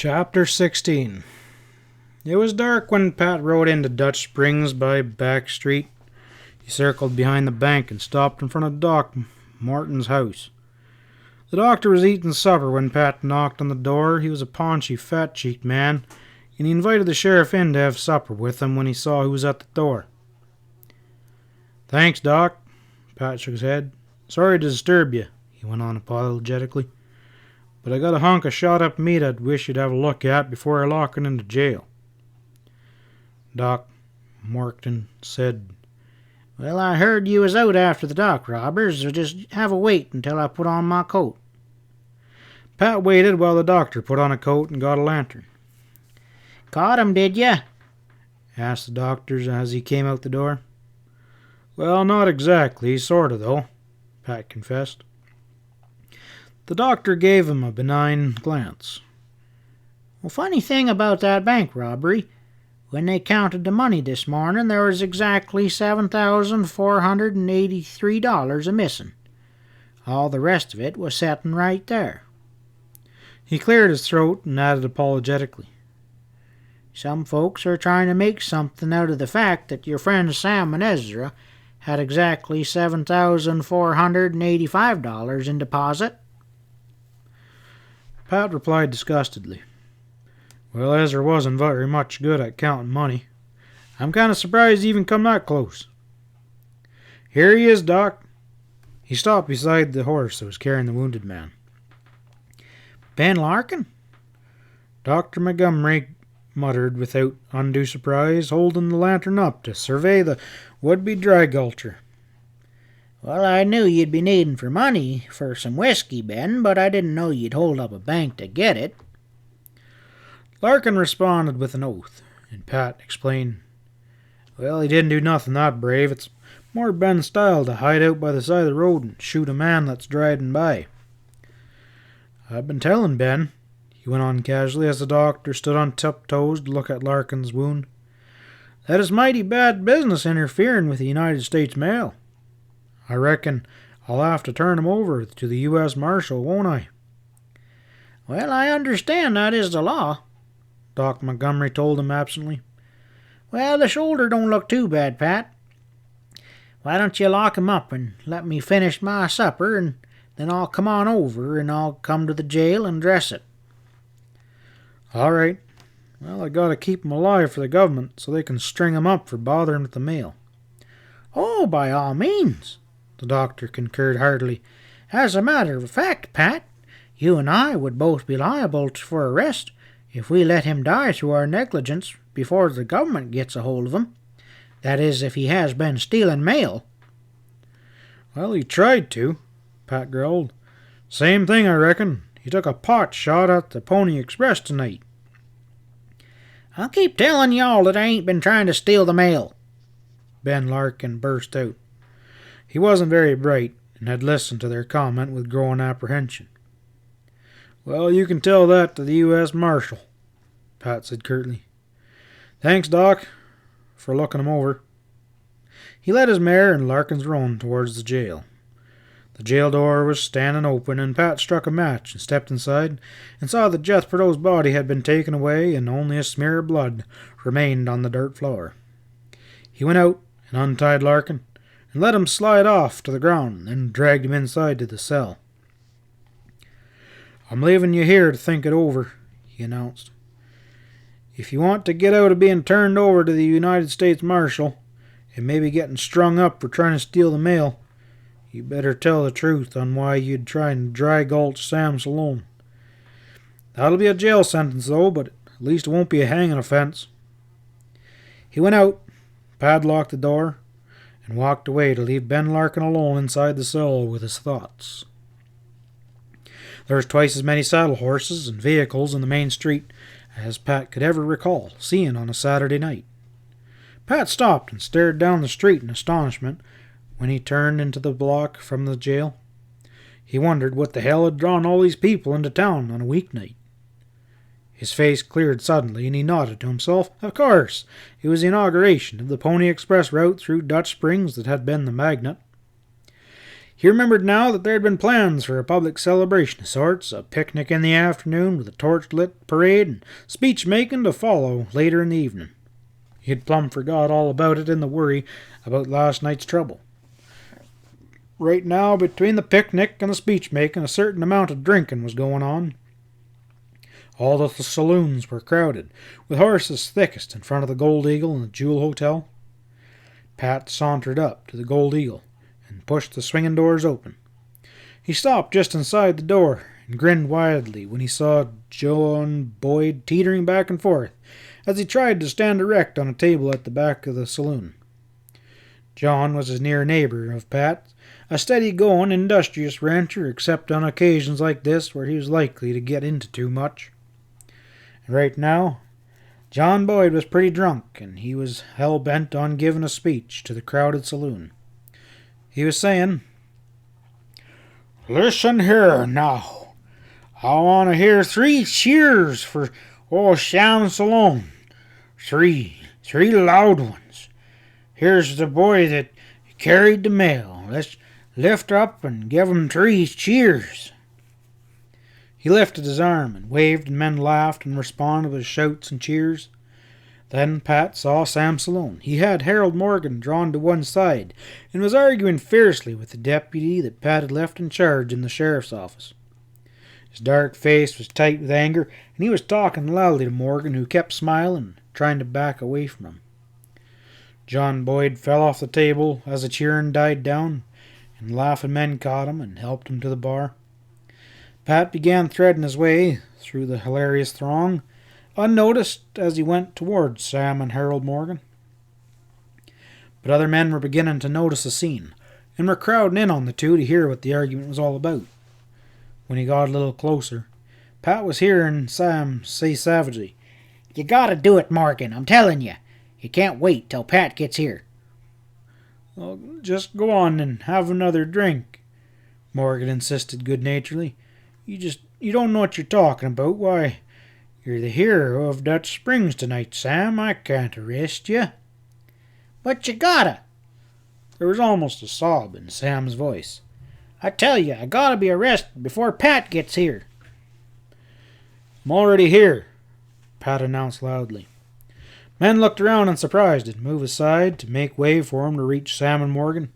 Chapter 16. It was dark when Pat rode into Dutch Springs by Back Street. He circled behind the bank and stopped in front of Doc Morton's house. The doctor was eating supper when Pat knocked on the door. He was a paunchy, fat-cheeked man, and he invited the sheriff in to have supper with him when he saw who was at the door. "Thanks, Doc." Pat shook his head. "Sorry to disturb you," he went on apologetically, "but I got a hunk of shot-up meat I'd wish you'd have a look at before I lock it into jail." Doc Morton said, "Well, I heard you was out after the dock robbers, so just have a wait until I put on my coat." Pat waited while the doctor put on a coat and got a lantern. "Caught 'em, did ya?" asked the doctor as he came out the door. "Well, not exactly, sorta though," Pat confessed. The doctor gave him a benign glance. "Well, funny thing about that bank robbery. When they counted the money this morning, there was exactly $7,483 a-missing. All the rest of it was setting right there." He cleared his throat and added apologetically, "Some folks are trying to make something out of the fact that your friends Sam and Ezra had exactly $7,485 in deposit." Pat replied disgustedly, "Well, Ezra wasn't very much good at counting money. I'm kind of surprised he even come that close. Here he is, Doc." He stopped beside the horse that was carrying the wounded man. "Ben Larkin?" Dr. Montgomery muttered without undue surprise, holding the lantern up to survey the would-be dry gulcher. "Well, I knew you'd be needing for money for some whiskey, Ben, but I didn't know you'd hold up a bank to get it." Larkin responded with an oath, and Pat explained, "Well, he didn't do nothing that brave. It's more Ben's style to hide out by the side of the road and shoot a man that's driving by. I've been telling Ben," he went on casually as the doctor stood on tiptoes to look at Larkin's wound, "that it's mighty bad business interfering with the United States mail. I reckon I'll have to turn him over to the U.S. Marshal, won't I?" "Well, I understand that is the law," Doc Montgomery told him absently. "Well, the shoulder don't look too bad, Pat. Why don't you lock him up and let me finish my supper, and then I'll come on over and I'll come to the jail and dress it." "All right. Well, I gotta keep him alive for the government so they can string him up for bothering with the mail." "Oh, by all means," the doctor concurred heartily. "As a matter of fact, Pat, you and I would both be liable for arrest if we let him die through our negligence before the government gets a hold of him. That is, if he has been stealing mail." "Well, he tried to," Pat growled. "Same thing, I reckon. He took a pot shot at the Pony Express tonight." "I'll keep telling y'all that I ain't been trying to steal the mail," Ben Larkin burst out. He wasn't very bright and had listened to their comment with growing apprehension. "Well, you can tell that to the U.S. Marshal," Pat said curtly. "Thanks, Doc, for looking him over." He led his mare and Larkin's roan towards the jail. The jail door was standing open, and Pat struck a match and stepped inside and saw that Jethro's body had been taken away and only a smear of blood remained on the dirt floor. He went out and untied Larkin and let him slide off to the ground, then dragged him inside to the cell. "I'm leaving you here to think it over," he announced. "If you want to get out of being turned over to the United States Marshal and maybe getting strung up for trying to steal the mail, you better tell the truth on why you'd try and dry gulch Sam SLOAN. That'll be a jail sentence, though, but at least it won't be a hanging offense." He went out, padlocked the door, and walked away to leave Ben Larkin alone inside the cell with his thoughts. There was twice as many saddle horses and vehicles in the main street as Pat could ever recall seeing on a Saturday night. Pat stopped and stared down the street in astonishment when he turned into the block from the jail. He wondered what the hell had drawn all these people into town on a weeknight. His face cleared suddenly, and he nodded to himself. Of course, it was the inauguration of the Pony Express route through Dutch Springs that had been the magnet. He remembered now that there had been plans for a public celebration of sorts, a picnic in the afternoon with a torch-lit parade and speech-making to follow later in the evening. He had plumb forgot all about it in the worry about last night's trouble. Right now, between the picnic and the speech-making, a certain amount of drinking was going on. All the saloons were crowded, with horses thickest in front of the Gold Eagle and the Jewel Hotel. Pat sauntered up to the Gold Eagle and pushed the swinging doors open. He stopped just inside the door and grinned widely when he saw John Boyd teetering back and forth as he tried to stand erect on a table at the back of the saloon. John was his near neighbor of Pat's, a steady-going, industrious rancher, except on occasions like this where he was likely to get into too much. And right now, John Boyd was pretty drunk, and he was hell-bent on giving a speech to the crowded saloon. He was saying, "Listen here, now. I want to hear 3 cheers for old Sam SLOAN. 3 loud ones. Here's the boy that carried the mail. Let's lift up and give him 3 cheers." He lifted his arm and waved, and men laughed and responded with shouts and cheers. Then Pat saw Sam SLOAN. He had Harold Morgan drawn to one side and was arguing fiercely with the deputy that Pat had left in charge in the sheriff's office. His dark face was tight with anger, and he was talking loudly to Morgan, who kept smiling, trying to back away from him. John Boyd fell off the table as the cheering died down, and laughing men caught him and helped him to the bar. Pat began threading his way through the hilarious throng, unnoticed as he went towards Sam and Harold Morgan. But other men were beginning to notice the scene, and were crowding in on the two to hear what the argument was all about. When he got a little closer, Pat was hearing Sam say savagely, "You gotta do it, Morgan, I'm telling you. You can't wait till Pat gets here." "Well, just go on and have another drink," Morgan insisted good-naturedly. You don't know what you're talking about. Why, you're the hero of Dutch Springs tonight, Sam. I can't arrest you." "But you gotta." There was almost a sob in Sam's voice. "I tell you, I gotta be arrested before Pat gets here." "I'm already here," Pat announced loudly. Men looked around in surprise and moved aside to make way for him to reach Sam and Morgan.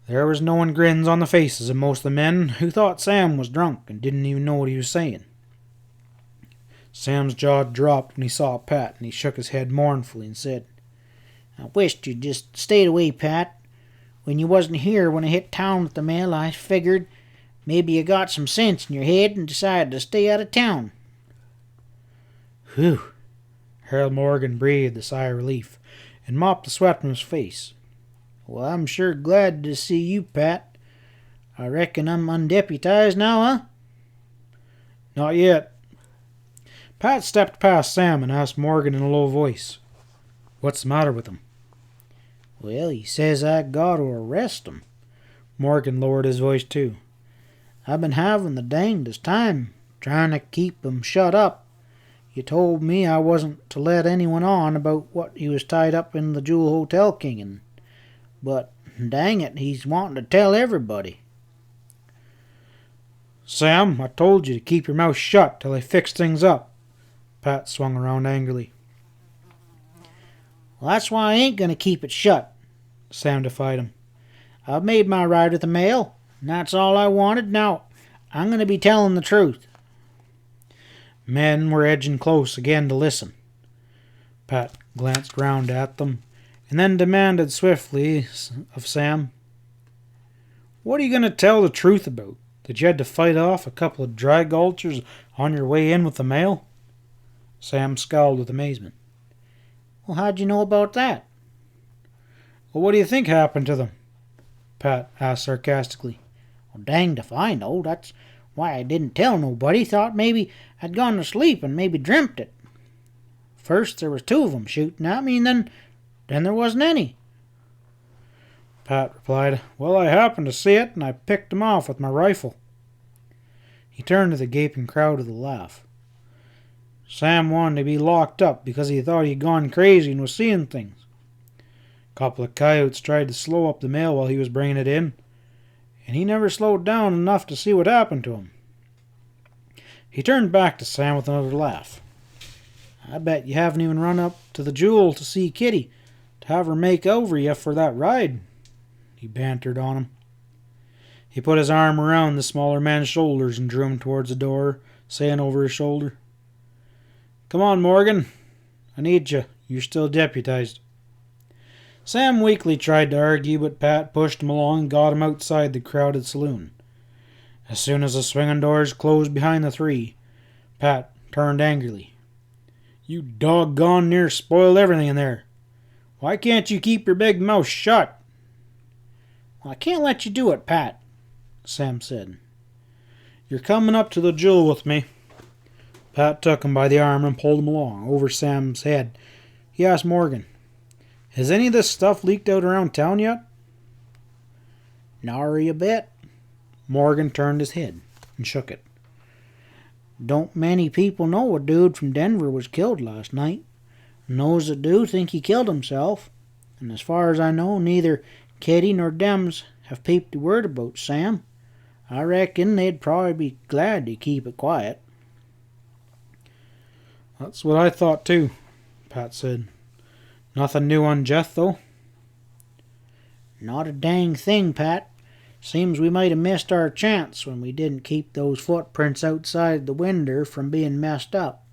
There was knowing grins on the faces of most of the men, who thought Sam was drunk and didn't even know what he was saying. Sam's jaw dropped when he saw Pat, and he shook his head mournfully and said, "I wished you'd just stayed away, Pat. When you wasn't here when I hit town with the mail, I figured maybe you got some sense in your head and decided to stay out of town." "Whew!" Harold Morgan breathed a sigh of relief and mopped the sweat from his face. "Well, I'm sure glad to see you, Pat. I reckon I'm undeputized now, huh?" "Not yet." Pat stepped past Sam and asked Morgan in a low voice, "What's the matter with him?" "Well, he says I got to arrest him." Morgan lowered his voice too. "I've been having the dangdest time trying to keep him shut up. You told me I wasn't to let anyone on about what he was tied up in the Jewel Hotel kingin'. But, dang it, he's wanting to tell everybody." "Sam, I told you to keep your mouth shut till I fix things up." Pat swung around angrily. "Well, that's why I ain't going to keep it shut," Sam defied him. "I've made my ride with the mail, and that's all I wanted. Now, I'm going to be telling the truth." Men were edging close again to listen. Pat glanced round at them, and then demanded swiftly of Sam, "What are you going to tell the truth about? That you had to fight off a couple of dry gulchers on your way in with the mail?" Sam scowled with amazement. "Well, how'd you know about that?" "Well, what do you think happened to them?" Pat asked sarcastically. "Well, danged if I know. That's why I didn't tell nobody. Thought maybe I'd gone to sleep and maybe dreamt it. First there was 2 of 'em shooting at me, and then there wasn't any." Pat replied, "Well, I happened to see it, and I picked 'em off with my rifle." He turned to the gaping crowd with a laugh. "Sam wanted to be locked up because he thought he'd gone crazy and was seeing things. A couple of coyotes tried to slow up the mail while he was bringing it in. and he never slowed down enough to see what happened to him." He turned back to Sam with another laugh. "I bet you haven't even run up to the Jewel to see Kitty, to have her make over you for that ride," he bantered on him. He put his arm around the smaller man's shoulders and drew him towards the door, saying over his shoulder, "Come on, Morgan. I need you. You're still deputized." Sam weakly tried to argue, but Pat pushed him along and got him outside the crowded saloon. As soon as the swinging doors closed behind the three, Pat turned angrily. "You doggone near spoiled everything in there. Why can't you keep your big mouth shut?" "Well, I can't let you do it, Pat," Sam said. "You're coming up to the Jewel with me." Pat took him by the arm and pulled him along, over Sam's head. He asked Morgan, "Has any of this stuff leaked out around town yet?" "Nary a bit." Morgan turned his head and shook it. "Don't many people know a dude from Denver was killed last night. And those that do think he killed himself. And as far as I know, neither Kitty nor Dems have peeped a word about Sam. I reckon they'd probably be glad to keep it quiet." "That's what I thought too," Pat said. "Nothing new on Jeff, though?" "Not a dang thing, Pat. Seems we might have missed our chance when we didn't keep those footprints outside the winder from being messed up.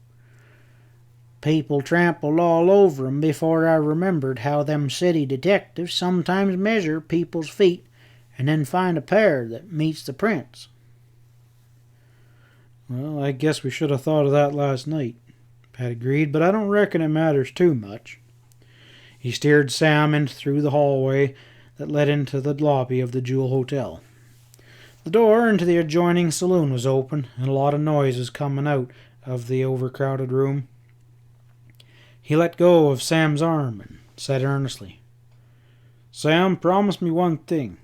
People trampled all over 'em before I remembered how them city detectives sometimes measure people's feet and then find a pair that meets the prints." "Well, I guess we should have thought of that last night," Pat agreed, "but I don't reckon it matters too much." He steered Sam in through the hallway that led into the lobby of the Jewel Hotel. The door into the adjoining saloon was open, and a lot of noise was coming out of the overcrowded room. He let go of Sam's arm and said earnestly, "Sam, promise me one thing.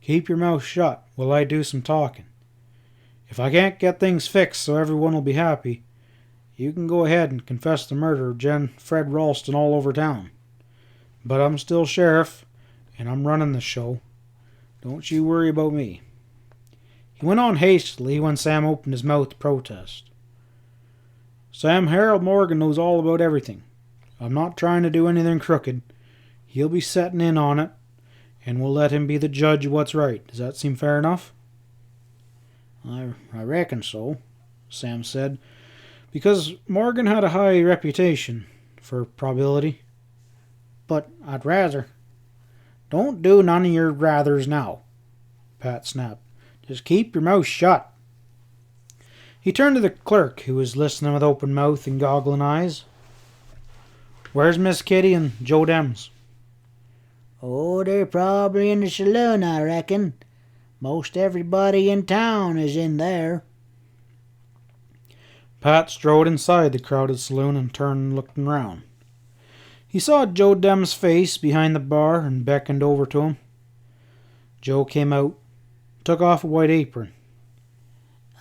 Keep your mouth shut while I do some talking. If I can't get things fixed so everyone will be happy, you can go ahead and confess the murder of Fred Ralston all over town. But I'm still sheriff, and I'm running the show. Don't you worry about me." He went on hastily when Sam opened his mouth to protest. "Sam, Harold Morgan knows all about everything. I'm not trying to do anything crooked. He'll be setting in on it, and we'll let him be the judge of what's right. Does that seem fair enough?" I reckon so," Sam said. "Because Morgan had a high reputation for probability." "But I'd rather—" "Don't do none of your rathers now," Pat snapped. "Just keep your mouth shut." He turned to the clerk, who was listening with open mouth and goggling eyes. "Where's Miss Kitty and Joe Dems?" "Oh, they're probably in the saloon, I reckon. Most everybody in town is in there." Pat strode inside the crowded saloon and turned and looked around. He saw Joe Dem's face behind the bar and beckoned over to him. Joe came out, took off a white apron.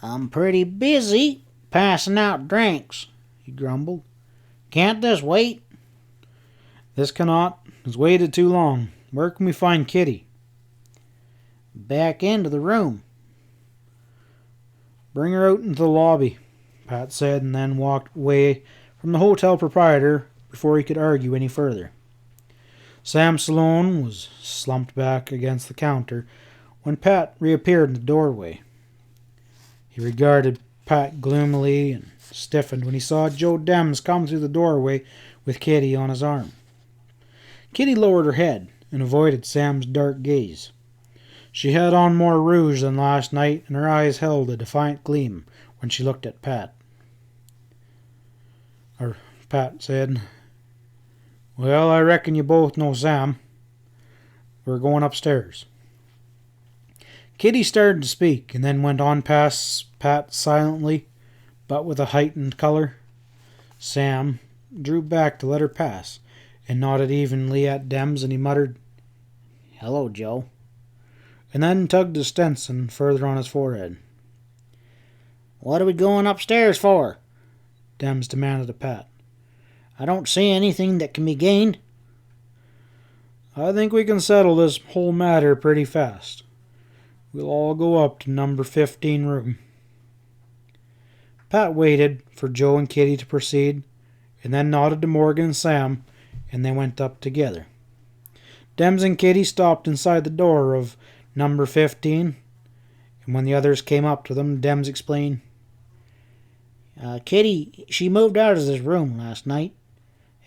"I'm pretty busy passing out drinks," he grumbled. "Can't this wait?" "This cannot. It's waited too long. Where can we find Kitty?" "Back into the room." "Bring her out into the lobby," Pat said, and then walked away from the hotel proprietor before he could argue any further. Sam Sloan was slumped back against the counter when Pat reappeared in the doorway. He regarded Pat gloomily and stiffened when he saw Joe Dems come through the doorway with Kitty on his arm. Kitty lowered her head and avoided Sam's dark gaze. She had on more rouge than last night, and her eyes held a defiant gleam when she looked at Pat. Pat said, "Well, I reckon you both know Sam. We're going upstairs." Kitty started to speak, and then went on past Pat silently, but with a heightened color. Sam drew back to let her pass, and nodded evenly at Dems, and he muttered, "Hello, Joe," and then tugged his Stetson further on his forehead. "What are we going upstairs for?" Dems demanded of Pat. "I don't see anything that can be gained." "I think we can settle this whole matter pretty fast. We'll all go up to number 15 room. Pat waited for Joe and Kitty to proceed, and then nodded to Morgan and Sam, and they went up together. Dems and Kitty stopped inside the door of number 15, and when the others came up to them, Dems explained, Kitty, she moved out of this room last night.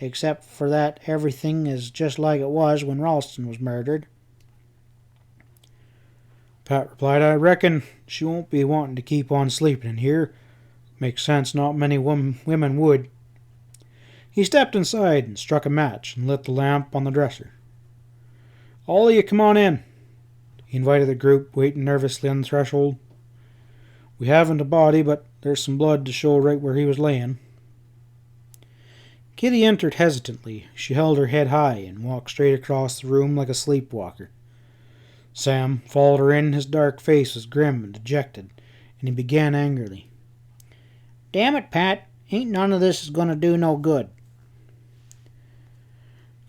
Except for that, everything is just like it was when Ralston was murdered. Pat replied, I reckon she won't be wanting to keep on sleeping in here. Makes sense, not many women would. He stepped inside and struck a match and lit the lamp on the dresser. All of you come on in. He invited the group waiting nervously on the threshold. We haven't a body, but there's some blood to show right where he was laying. Kitty entered hesitantly. She held her head high and walked straight across the room like a sleepwalker. Sam followed her in. His dark face was grim and dejected, and he began angrily. Damn it, Pat. Ain't none of this is going to do no good.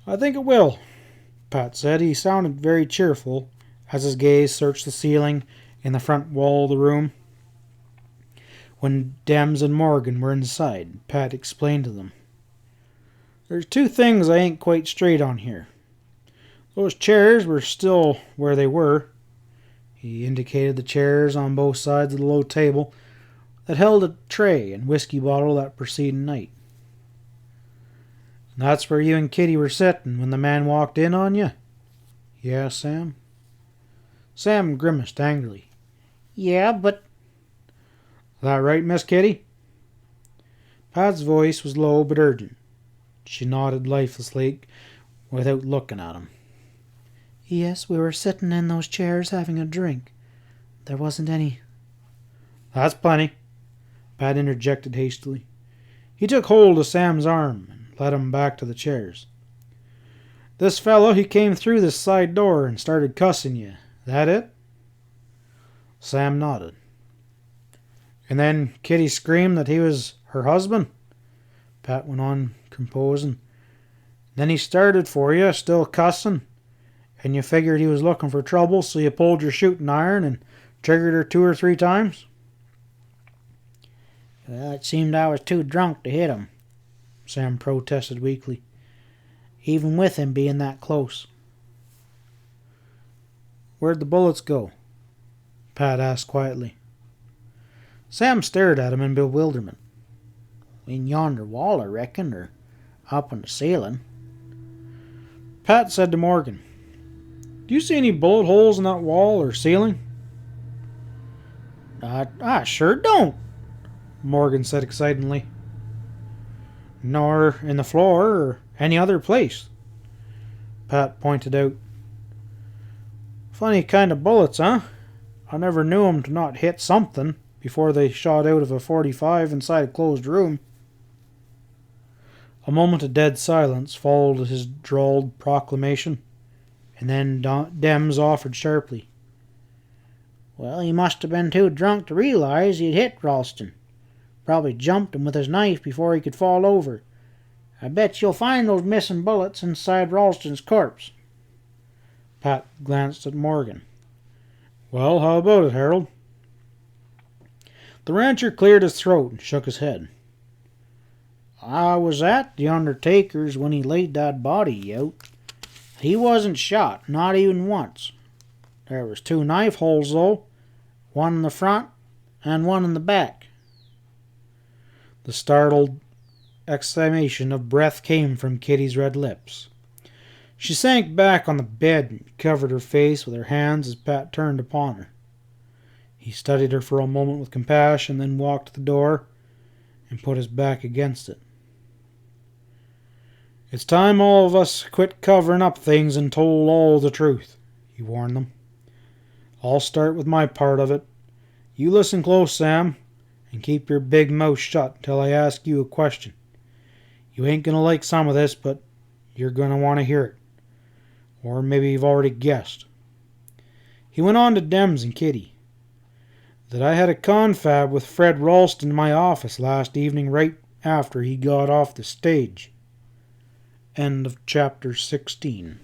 I think it will, Pat said. He sounded very cheerful as his gaze searched the ceiling and the front wall of the room. When Dems and Morgan were inside, Pat explained to them. There's two things I ain't quite straight on here. Those chairs were still where they were. He indicated the chairs on both sides of the low table that held a tray and whiskey bottle that preceding night. And that's where you and Kitty were sitting when the man walked in on you? Yeah, Sam? Sam grimaced angrily. Yeah, but... That right, Miss Kitty? Pat's voice was low but urgent. She nodded lifelessly without looking at him. Yes, we were sitting in those chairs having a drink. There wasn't any... That's plenty, Pat interjected hastily. He took hold of Sam's arm and led him back to the chairs. This fellow, he came through this side door and started cussing you. That it? Sam nodded. And then Kitty screamed that he was her husband? Pat went on, composing. Then he started for you, still cussing, and you figured he was looking for trouble, so you pulled your shooting iron and triggered her 2 or 3 times? Well, it seemed I was too drunk to hit him, Sam protested weakly, even with him being that close. Where'd the bullets go? Pat asked quietly. Sam stared at him in bewilderment. In yonder wall, I reckon, or up on the ceiling. Pat said to Morgan, Do you see any bullet holes in that wall or ceiling? I sure don't, Morgan said excitedly. Nor in the floor or any other place, Pat pointed out. Funny kind of bullets, huh? I never knew 'em to not hit something before they shot out of a .45 inside a closed room. A moment of dead silence followed his drawled proclamation, and then Dems offered sharply. Well, he must have been too drunk to realize he'd hit Ralston. Probably jumped him with his knife before he could fall over. I bet you'll find those missing bullets inside Ralston's corpse. Pat glanced at Morgan. Well, how about it, Harold? The rancher cleared his throat and shook his head. I was at the undertaker's when he laid that body out. He wasn't shot, not even once. There was 2 knife holes, though, one in the front and one in the back. The startled exclamation of breath came from Kitty's red lips. She sank back on the bed and covered her face with her hands as Pat turned upon her. He studied her for a moment with compassion, then walked to the door and put his back against it. It's time all of us quit covering up things and told all the truth, he warned them. I'll start with my part of it. You listen close, Sam, and keep your big mouth shut until I ask you a question. You ain't going to like some of this, but you're going to want to hear it. Or maybe you've already guessed. He went on to Dems and Kitty. That I had a confab with Fred Ralston in my office last evening right after he got off the stage. End of chapter 16.